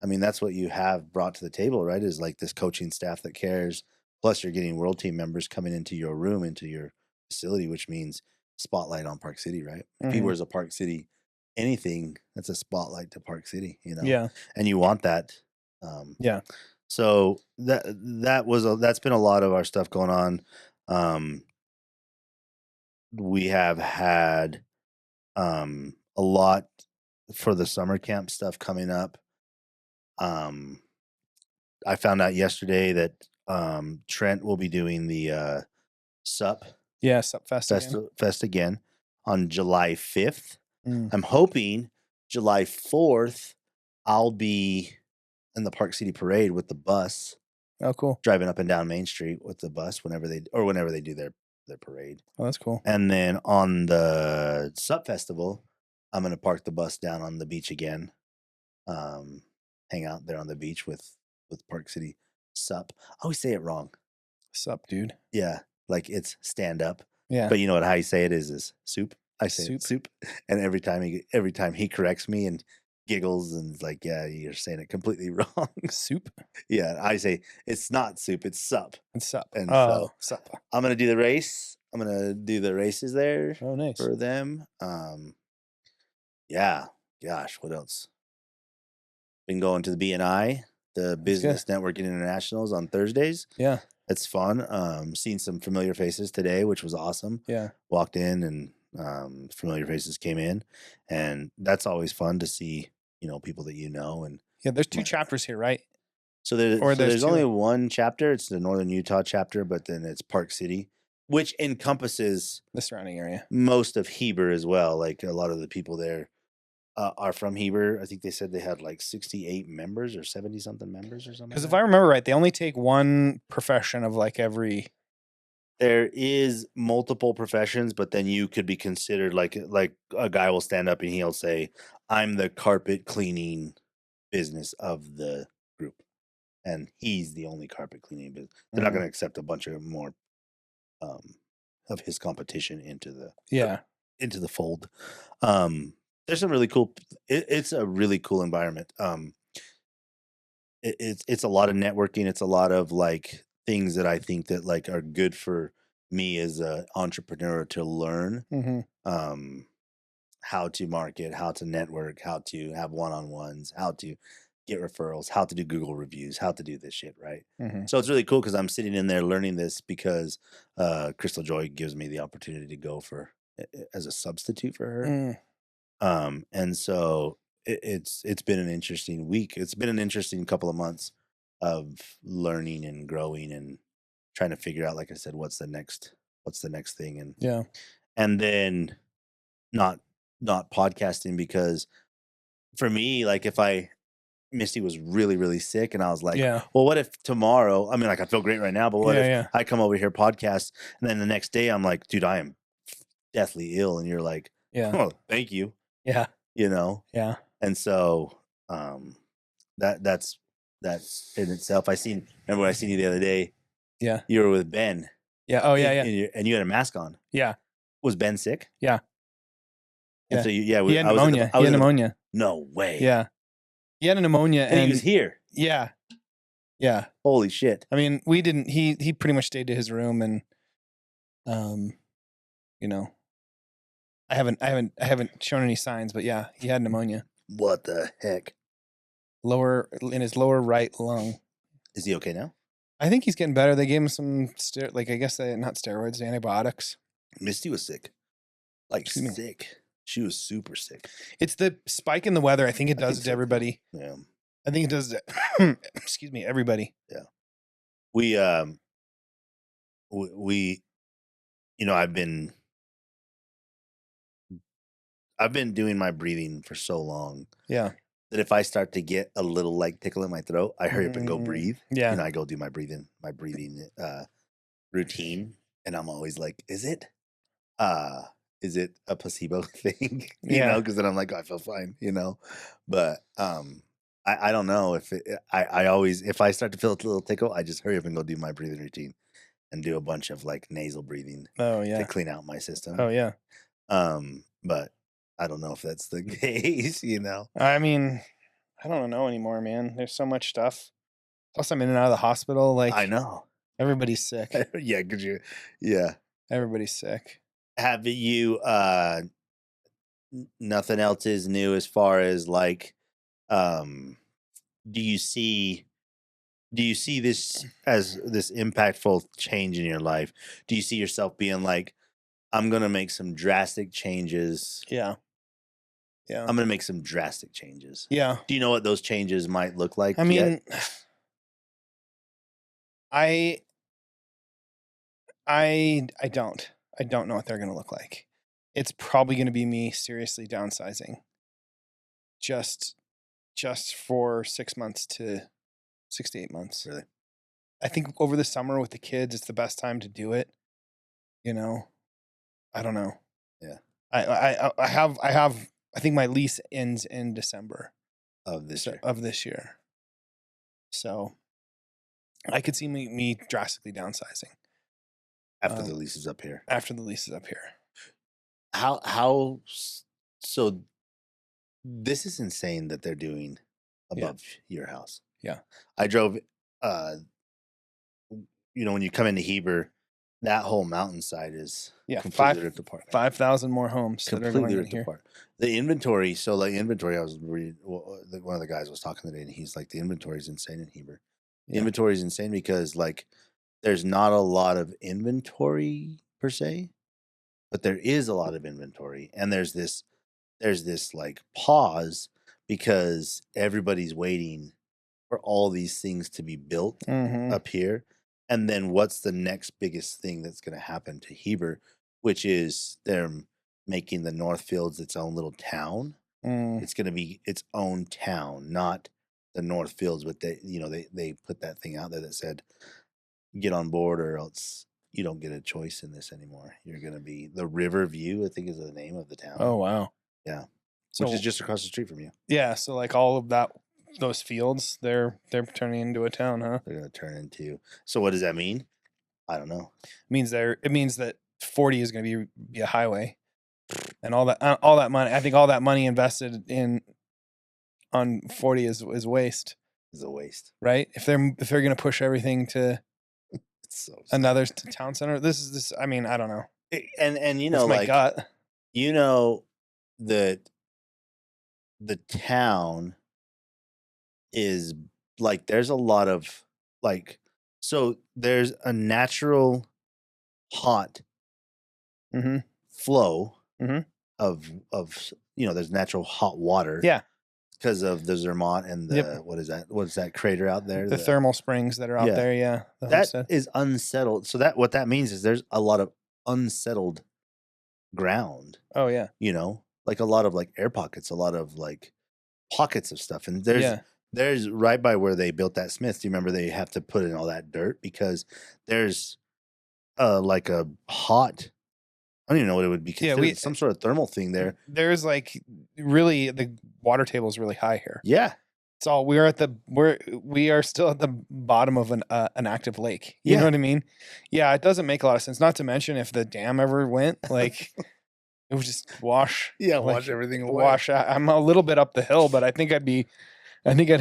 I mean, that's what you have brought to the table, right? Is like this coaching staff that cares. Plus, you're getting world team members coming into your room, into your facility, which means spotlight on Park City, right? If he wears a Park City anything, that's a spotlight to Park City, Yeah. And you want that. Yeah. So that's been a lot of our stuff going on. We have had a lot for the summer camp stuff coming up. I found out yesterday that Trent will be doing the SUP. Yeah, SUP Fest again on July 5th. I'm hoping July 4th I'll be in the Park City Parade with the bus. Oh, cool. Driving up and down Main Street with the bus whenever they do their parade. Oh, that's cool. And then on the SUP festival, I'm going to park the bus down on the beach again. Hang out there on the beach with Park City SUP. I always say it wrong. SUP, dude. Yeah, like it's stand up. Yeah. But you know how you say it is soup. I say soup. And every time he corrects me and giggles and is like, yeah, you're saying it completely wrong. Soup? Yeah, I say it's not soup, it's SUP. It's SUP. And so SUP. I'm gonna do the race. I'm gonna do the races there. Oh, nice. For them. Yeah. Gosh, what else? Been going to the BNI, the Business Networking Internationals on Thursdays. Yeah. It's fun. Seen some familiar faces today, which was awesome. Yeah. Walked in and familiar faces came in, and that's always fun to see, people that and yeah, there's 2 chapters here, right? So there's only one chapter. It's the Northern Utah chapter, but then it's Park City, which encompasses the surrounding area, most of Heber as well. Like a lot of the people there are from Heber. I think they said they had like 68 members or 70 something members or something. Because if I remember right, they only take one profession of like every. There is multiple professions, but then you could be considered like a guy will stand up and he'll say, "I'm the carpet cleaning business of the group," and he's the only carpet cleaning business. They're not going to accept a bunch of more of his competition into the fold. There's some really cool. It's a really cool environment. It's a lot of networking. It's a lot of like things that I think that like are good for me as an entrepreneur to learn. How to market, how to network, how to have one-on-ones, how to get referrals, how to do Google reviews, how to do this shit, right? So it's really cool because I'm sitting in there learning this because Crystal Joy gives me the opportunity to go as a substitute for her. And so it's been an interesting week. It's been an interesting couple of months of learning and growing and trying to figure out, like I said, what's the next thing. And then not podcasting, because for me, like if I Misty was really, really sick, and I was like, Yeah. well, what if tomorrow, I mean, like, I feel great right now, but what Yeah, if I come over here podcast, and then the next day I'm like, dude, I am deathly ill, and you're like, Yeah. oh, thank you. Yeah. You know? Yeah. And so that's in itself. Remember when I seen you the other day? Yeah. You were with Ben. Yeah. Oh, yeah, and you had a mask on. Yeah. Was Ben sick? Yeah. And Yeah. so He had pneumonia. He had pneumonia. No way. Yeah. He had a pneumonia, and he was here. Yeah. Yeah. Holy shit. I mean, we didn't. He pretty much stayed to his room, and you know, I haven't shown any signs, but yeah, he had pneumonia. What the heck? In his lower right lung. Is he okay now? I think he's getting better. They gave him some not steroids, antibiotics. Misty was sick. Like sick. She was super sick. It's the spike in the weather. I think it does it to everybody. Yeah. I think it does it. Excuse me, everybody. Yeah. We I've been doing my breathing for so long. Yeah. That if I start to get a little like tickle in my throat, I hurry up and go breathe. Yeah. I go do my breathing routine. And I'm always like, is it a placebo thing? You know, because then I'm like, oh, I feel fine, But I don't know if I always, if I start to feel a little tickle, I just hurry up and go do my breathing routine and do a bunch of like nasal breathing. Oh yeah. To clean out my system. Oh yeah. But I don't know if that's the case, I mean, I don't know anymore, man. There's so much stuff. Plus, I'm in and out of the hospital. Like, I know. Everybody's sick. Yeah, yeah. Everybody's sick. Have you, nothing else is new as far as like, do you see this as this impactful change in your life? Do you see yourself being like, I'm going to make some drastic changes? Yeah. Yeah. I'm going to make some drastic changes. Yeah. Do you know what those changes might look like? I mean, I don't. I don't know what they're going to look like. It's probably going to be me seriously downsizing. Just for 6 months to 6 to 8 months. Really? I think over the summer with the kids, it's the best time to do it. I don't know. Yeah. I think my lease ends in December of this year. So I could see me drastically downsizing. After the lease is up here. How so this is insane that they're doing above your house. Yeah. I drove when you come into Heber, that whole mountainside is completely ripped apart. 5,000 more homes completely ripped apart. The inventory, I was reading, one of the guys was talking today, and he's like, the inventory is insane in Heber. The inventory is insane because like there's not a lot of inventory per se, but there is a lot of inventory, and there's this like pause because everybody's waiting for all these things to be built up here. And then what's the next biggest thing that's going to happen to Heber, which is they're making the Northfields its own little town. It's going to be its own town, not the Northfields, but they put that thing out there that said, get on board or else you don't get a choice in this anymore. You're going to be the Riverview, I think is the name of the town. Oh, wow. Yeah. Which is just across the street from you. Yeah. So like all of those fields, they're turning into a town, huh? They're going to turn into. So what does that mean? I don't know. It means that 40 is going to be a highway, and all that money. I think all that money invested on 40 is waste. Is a waste, right? If they're going to push everything to another town center, this. I mean, I don't know. And that's my gut. That the town is like there's a lot of like, so there's a natural hot flow of there's natural hot water because of the Zermatt and the what's that crater out there, the thermal springs that are out there. That is unsettled. So what that means is there's a lot of unsettled ground. Oh yeah. Like a lot of like air pockets, a lot of like pockets of stuff, and there's right by where they built that Smith. Do you remember they have to put in all that dirt because there's like a hot, I don't even know what it would be considered, some sort of thermal thing there. There's like really the water table is really high here. Yeah. It's all we are still at the bottom of an active lake. You know what I mean? Yeah, it doesn't make a lot of sense. Not to mention if the dam ever went, like it would just wash. Yeah, like, wash everything away. Wash. I'm a little bit up the hill, but I think I'd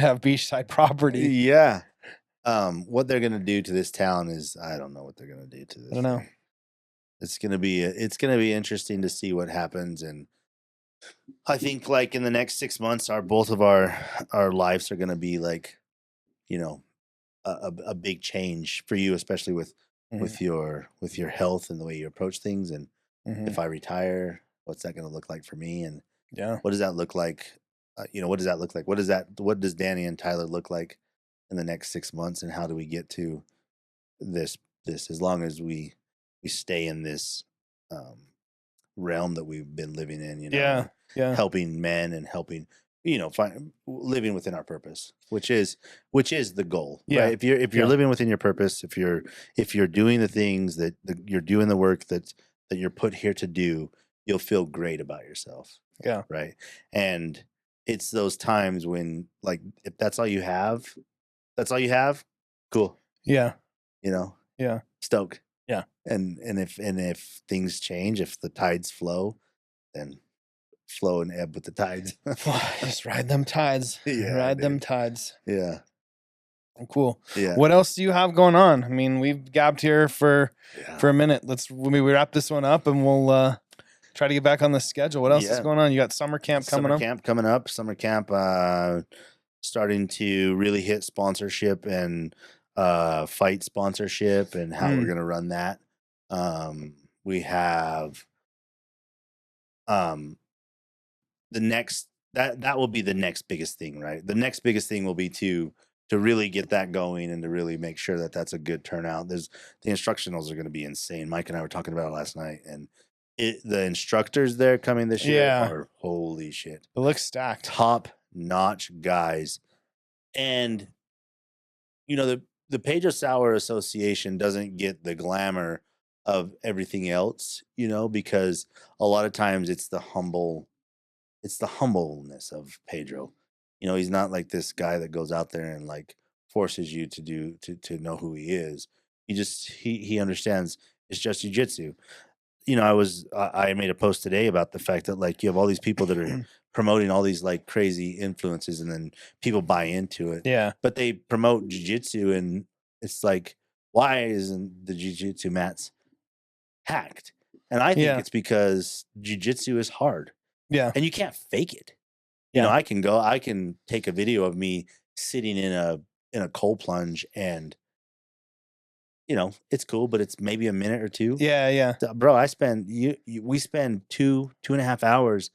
have beachside property. Yeah. What they're gonna do to this town is I don't know what they're gonna do to this. I don't know. It's gonna be interesting to see what happens, and I think like in the next 6 months, both of our lives are gonna be like, you know, a big change for you, especially with your health and the way you approach things. And if I retire, what's that gonna look like for me? And what does that look like? What does that look like? What does Danny and Tyler look like in the next 6 months? And how do we get to this as long as we stay in this realm that we've been living in, helping men and helping, living within our purpose, which is the goal. Right? If you're living within your purpose, if you're doing the things that you're doing the work that you're put here to do, you'll feel great about yourself. Yeah. Right. And it's those times when, like, if that's all you have, cool. Yeah. Yeah. Stoke. Yeah. And if things change, if the tides flow, then flow and ebb with the tides. Just ride them tides. Them tides. Yeah. Cool. Yeah. What else do you have going on? I mean, we've gabbed here for a minute. We wrap this one up and we'll try to get back on the schedule. What else is going on? You got summer camp coming up. Summer camp starting to really hit sponsorship and fight sponsorship and how we're going to run that. We have the next that will be the next biggest thing, right? The next biggest thing will be to really get that going and to really make sure that that's a good turnout. The instructionals are going to be insane. Mike and I were talking about it last night, and the instructors there coming this year are holy shit. It looks stacked. Top notch guys. And the Pedro Sauer Association doesn't get the glamour of everything else, because a lot of times it's the humbleness of Pedro. He's not like this guy that goes out there and like forces you to know who he is. He understands it's just jiu-jitsu. I made a post today about the fact that like you have all these people that are promoting all these like crazy influences and then people buy into it. Yeah. But they promote jiu-jitsu and it's like, why isn't the jiu-jitsu mats hacked? And I think it's because jiu-jitsu is hard. Yeah. And you can't fake it. Yeah. I can take a video of me sitting in a cold plunge and it's cool, but it's maybe a minute or two. Yeah. Bro, we spend 2.5 hours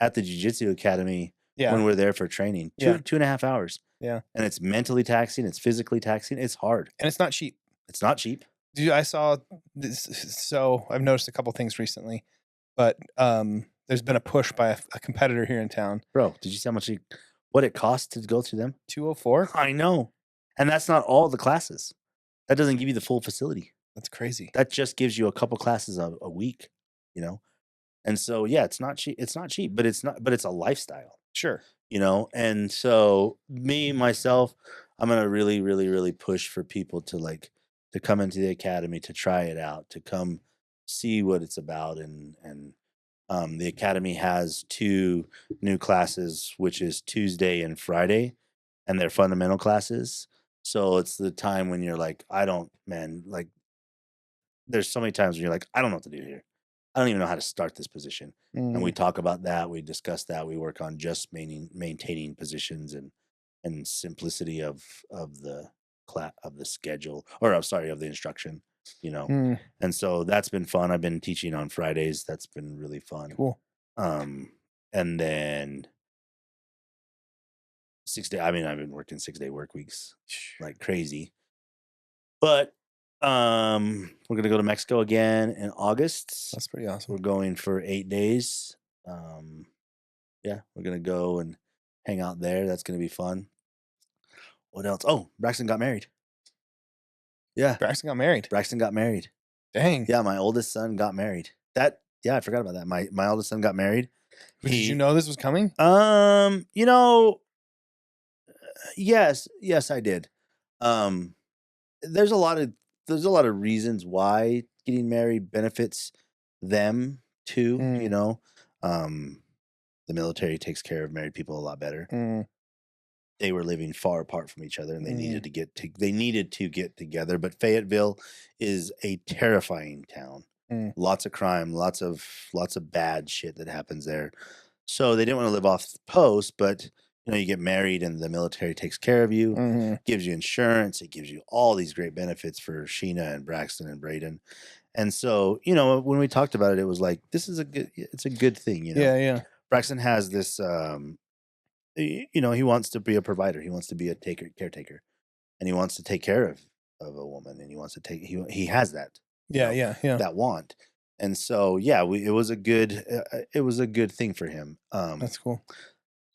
at the Jiu-Jitsu Academy when we're there for training. 2.5 hours. Yeah. And it's mentally taxing, it's physically taxing, it's hard. And it's not cheap. It's not cheap. Dude, I saw this, so I've noticed a couple things recently, but there's been a push by a competitor here in town. Bro, did you see what it costs to go through them? $204. I know. And that's not all the classes. That doesn't give you the full facility. That's crazy. That just gives you a couple classes a week, And so it's not cheap. It's not cheap, but it's a lifestyle. Sure. And so myself, I'm gonna really, really, really push for people to come into the academy, to try it out, to come see what it's about. And the academy has 2 new classes, which is Tuesday and Friday, and they're fundamental classes. So it's the time when you're like, there's so many times when you're like, I don't know what to do here. I don't even know how to start this position. And we talk about that. We discuss that. We work on just maintaining positions and simplicity of the schedule, or of the instruction, And so that's been fun. I've been teaching on Fridays. That's been really fun. Cool. And then 6 day. I mean, I've been working 6-day work weeks like crazy. But we're gonna go to Mexico again in August. That's pretty awesome. We're going for 8 days. We're gonna go and hang out there. That's gonna be fun. What else? Oh, Braxton got married. Yeah. Braxton got married. Dang. Yeah, my oldest son got married. I forgot about that. My oldest son got married. Did you know this was coming? You know, yes, I did. There's a lot of reasons why getting married benefits them too. You know, the military takes care of married people a lot better. They were living far apart from each other, and they needed to get together. But Fayetteville is a terrifying town. Lots of crime, lots of bad shit that happens there. So they didn't want to live off the post, but you know, you get married and the military takes care of you, gives you insurance, it gives you all these great benefits for Sheena and Braxton and Braden. And so, you know, when we talked about it, it was like, it's a good thing, you know. Yeah. Braxton has this you know, he wants to be a provider. He wants to be a caretaker, and he wants to take care of a woman, and he wants to take. He has that. Yeah. That want, and so it was a good thing for him. That's cool.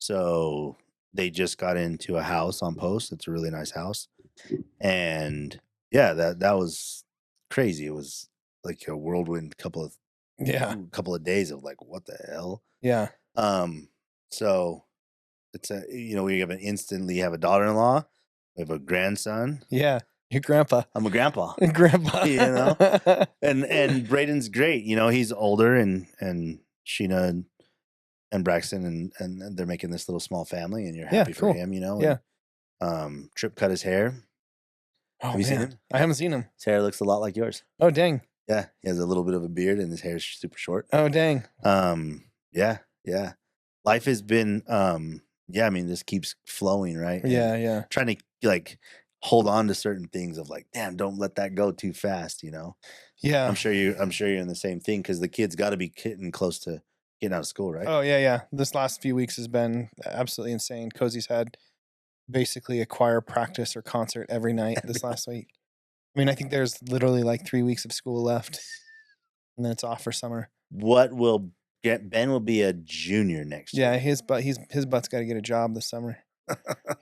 So they just got into a house on post. It's a really nice house, and that was crazy. It was like a whirlwind couple of days of like, what the hell? Yeah. So. It's we have a daughter-in-law, we have a grandson. Yeah, your grandpa. I'm a grandpa. Grandpa. You know, and Braden's great. You know, he's older, and Sheena and Braxton, and they're making this little small family, and you're happy for him. You know, and, Trip cut his hair. Oh, have you seen him? I haven't seen him. His hair looks a lot like yours. Oh, dang. Yeah, he has a little bit of a beard, and his hair is super short. Oh, dang. Yeah. Life has been I mean, this keeps flowing, right? Yeah. Trying to like hold on to certain things of like, damn, don't let that go too fast, you know? Yeah. I'm sure you're in the same thing, because the kids got to be getting close to getting out of school, right? Oh, yeah. This last few weeks has been absolutely insane. Cozy's had basically a choir practice or concert every night this last week. I mean, I think there's literally like 3 weeks of school left, and then it's off for summer. Ben will be a junior next year. Yeah, his butt's got to get a job this summer.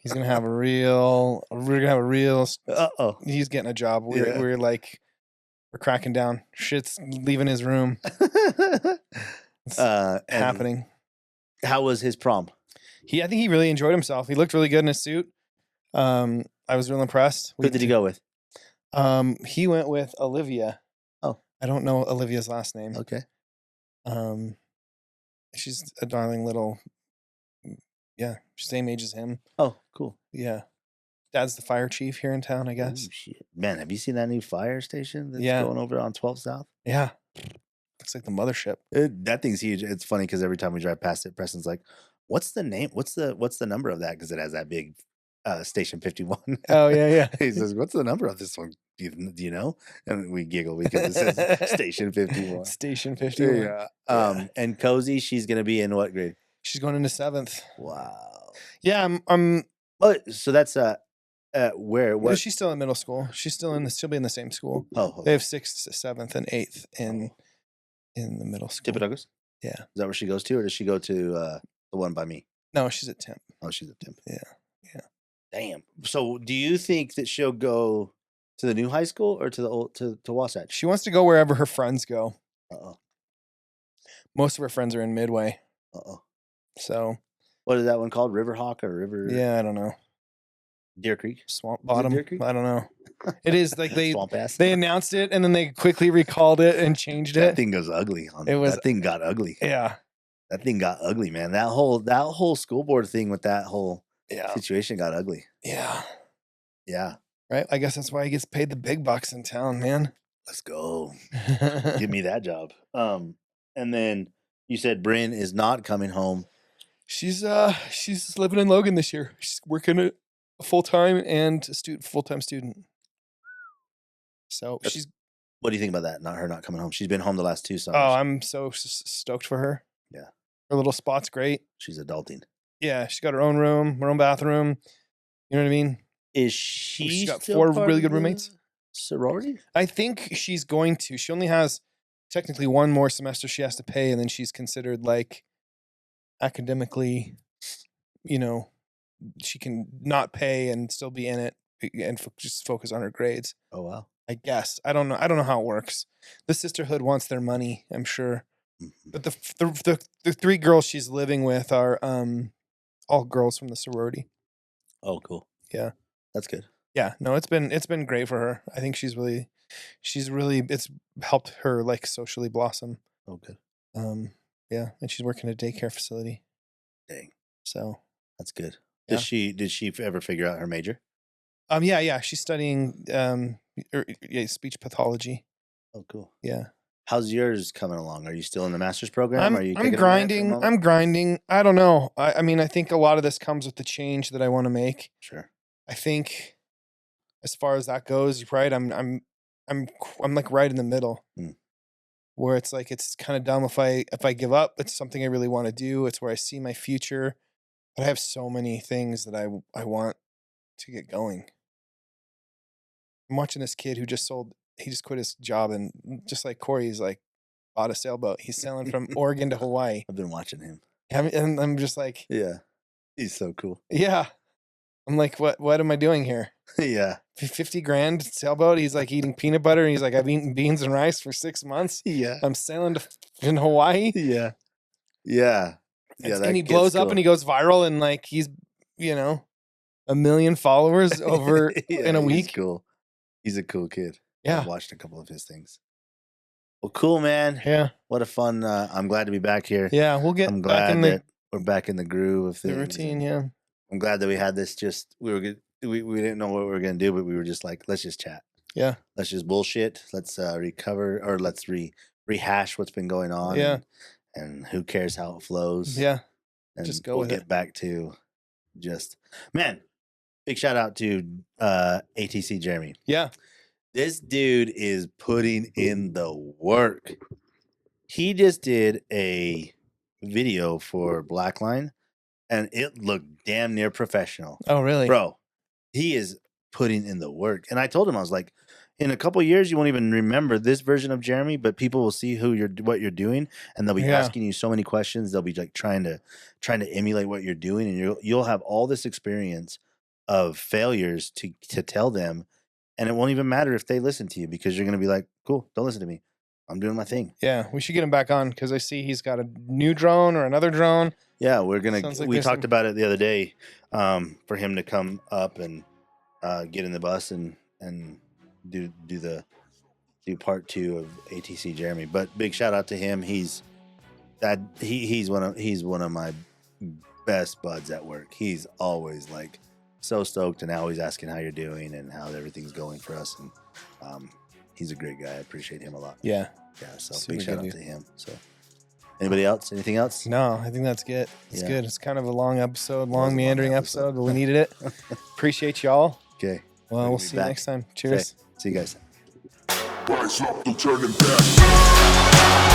He's gonna have a real. He's getting a job. We're cracking down. Shit's leaving his room. It's happening. How was his prom? I think he really enjoyed himself. He looked really good in his suit. I was real impressed. Who did he go with? He went with Olivia. Oh, I don't know Olivia's last name. Okay. She's a darling little. Yeah, same age as him. Oh, cool. Yeah. Dad's the fire chief here in town, I guess. Ooh, shit. Man, have you seen that new fire station that's going over on 12 South? Yeah. Looks like the mothership. That thing's huge. It's funny because every time we drive past it, Preston's like, what's the name? What's the number of that? Because it has that big Station 51. Oh, yeah. He says, what's the number of this one? Do you know? And we giggle because it says Station 51. Station 51. Yeah. And Cozy, she's going to be in what grade? She's going into 7th. Wow. Yeah, I'm so that's where? What? She's still in middle school. She'll be in the same school. Oh. They have 6th, 7th, and 8th in the middle school. Tip of Douglas? Yeah. Is that where she goes to, or does she go to the one by me? No, she's at Temp. Oh, she's at Temp. Yeah. Damn. So, do you think that she'll go to the new high school or to the old to Wasatch? She wants to go wherever her friends go. Uh-oh. Most of her friends are in Midway. Uh-oh. So, what is that one called? Riverhawk or River? Yeah, I don't know. Deer Creek? Swamp Bottom? Deer Creek? I don't know. It is like Swamp Ass. They announced it and then they quickly recalled it and changed it. That thing goes ugly. That thing got ugly. Yeah. That thing got ugly, man. That whole school board thing with that whole situation got ugly. Yeah. Yeah. Right? I guess that's why he gets paid the big bucks in town, man. Let's go. Give me that job. And then you said Bryn is not coming home. She's living in Logan this year. She's working at full-time and full-time student. So what do you think about that? Her not coming home. She's been home the last 2 summers. Oh, I'm so stoked for her. Yeah. Her little spot's great. She's adulting. Yeah, she's got her own room, her own bathroom. You know what I mean? Is she's got 4 really good roommates? Sorority? I think she's going to. She only has technically 1 more semester she has to pay, and then she's considered like academically, she can not pay and still be in it and just focus on her grades. Oh wow. I guess. I don't know how it works. The sisterhood wants their money, I'm sure. But the 3 girls she's living with are all girls from the sorority. Oh, cool. Yeah. That's good. Yeah, no, it's been great for her. I think she's really it's helped her like socially blossom. Oh, good. Yeah, and she's working at a daycare facility. Dang. So that's good. Yeah. Did she ever figure out her major? Yeah, she's studying speech pathology. Oh, cool. Yeah. How's yours coming along? Are you still in the master's program? Are you I'm grinding. I'm grinding. I don't know. I mean, I think a lot of this comes with the change that I want to make. Sure. I think as far as that goes, you're right. I'm like right in the middle. Where it's like it's kind of dumb if I give up. It's something I really want to do. It's where I see my future. But I have so many things that I want to get going. I'm watching this kid who he just quit his job, and just like Corey, he's like bought a sailboat. He's sailing from Oregon to Hawaii. I've been watching him. And I'm just like, yeah, he's so cool. Yeah. I'm like, what am I doing here? Yeah. 50 grand sailboat. He's like eating peanut butter. And he's like, I've eaten beans and rice for 6 months. Yeah. I'm sailing in Hawaii. Yeah. Yeah. Yeah. And he blows up and he goes viral, and like he's, 1 million followers over in a week. He's cool. He's a cool kid. Yeah. I've watched a couple of his things. Well, cool, man. Yeah. What a fun, I'm glad to be back here. Yeah. We'll get I'm back glad in that we're back in the groove of things. The routine. Yeah. I'm glad that we had this we were good. We didn't know what we were going to do, but we were just like, let's just chat. Yeah. Let's just bullshit. Let's recover, or let's rehash what's been going on. Yeah. And who cares how it flows. Yeah. And just go we'll with get back to man, big shout out to ATC Jeremy. Yeah. This dude is putting in the work. He just did a video for Blackline, and it looked damn near professional. Oh, really? Bro, he is putting in the work. And I told him, I was like, in a couple of years, you won't even remember this version of Jeremy, but people will see what you're doing, and they'll be asking you so many questions. They'll be like trying to emulate what you're doing, and you'll have all this experience of failures to tell them, and it won't even matter if they listen to you, because you're going to be like, cool, don't listen to me. I'm doing my thing. Yeah, we should get him back on, because I see he's got a new drone or another drone. Yeah, we talked about it the other day, for him to come up and get in the bus and do part 2 of ATC Jeremy. But big shout out to him. He's one of my best buds at work. He's always like so stoked and always asking how you're doing and how everything's going for us. And he's a great guy. I appreciate him a lot. Yeah. Yeah. So super big shout out to him. So anybody else? Anything else? No, I think that's good. It's good. It's kind of a long episode, meandering episode, but we needed it. Appreciate y'all. Okay. Well, we'll see you next time. Cheers. See you guys. Rise up, no turning back.